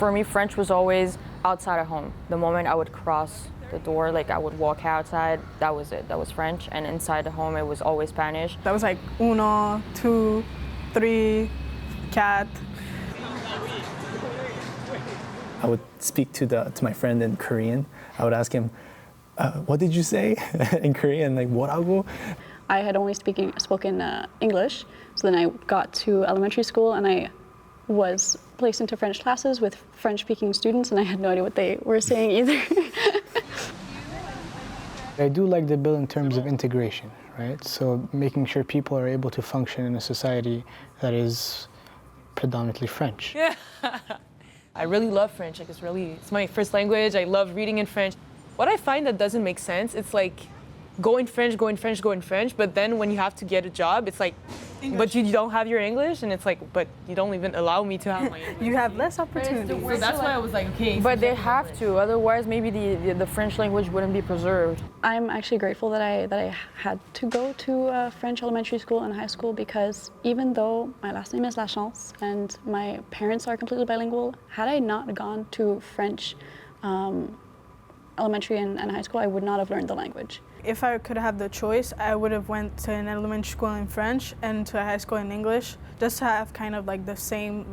For me, French was always outside of home. The moment I would cross the door, like I would walk outside, that was it. That was French. And inside the home, it was always Spanish. That was like uno, two, three, cat. I would speak to my friend in Korean. I would ask him, what did you say in Korean? Like, 뭐라고? I had only spoken English, so then I got to elementary school and I was placed into French classes with French-speaking students, and I had no idea what they were saying either. I do like the bill in terms of integration, right? So making sure people are able to function in a society that is predominantly French. Yeah. I really love French. Like it's my first language. I love reading in French. What I find that doesn't make sense, it's like going French, but then when you have to get a job, it's like, English. But you don't have your English, and it's like, but you don't even allow me to have my English. You have less opportunities. So that's why I was like, okay. But they have to, otherwise maybe the French language wouldn't be preserved. I'm actually grateful that I had to go to French elementary school and high school, because even though my last name is Lachance and my parents are completely bilingual, had I not gone to French elementary and high school, I would not have learned the language. If I could have the choice, I would have went to an elementary school in French and to a high school in English, just to have kind of like the same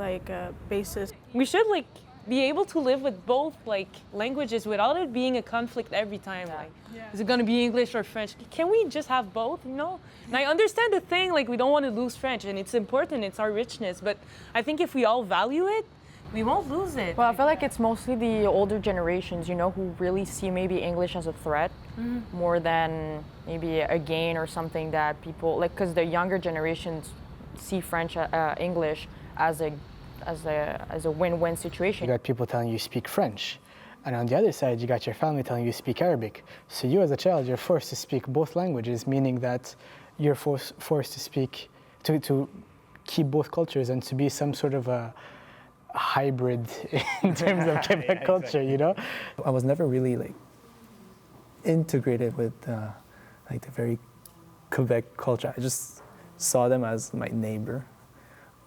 basis. We should like be able to live with both like languages without it being a conflict every time. Like, is it gonna be English or French? Can we just have both? You know? And I understand the thing, like we don't want to lose French, and it's important. It's our richness, but I think if we all value it, we won't lose it. Well, I feel like it's mostly the older generations, you know, who really see maybe English as a threat more than maybe a gain or something that people, like, because the younger generations see French, English as a win-win situation. You got people telling you speak French, and on the other side, you got your family telling you speak Arabic. So you as a child, you're forced to speak both languages, meaning that you're forced to speak, to keep both cultures and to be some sort of a hybrid in terms of Quebec culture, you know? I was never really like integrated with like the very Quebec culture. I just saw them as my neighbor,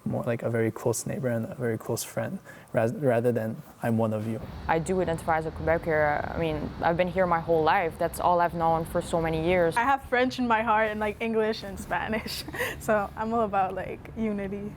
more like a very close neighbor and a very close friend, rather than I'm one of you. I do identify as a Quebecer. I mean, I've been here my whole life. That's all I've known for so many years. I have French in my heart and like English and Spanish, so I'm all about like unity.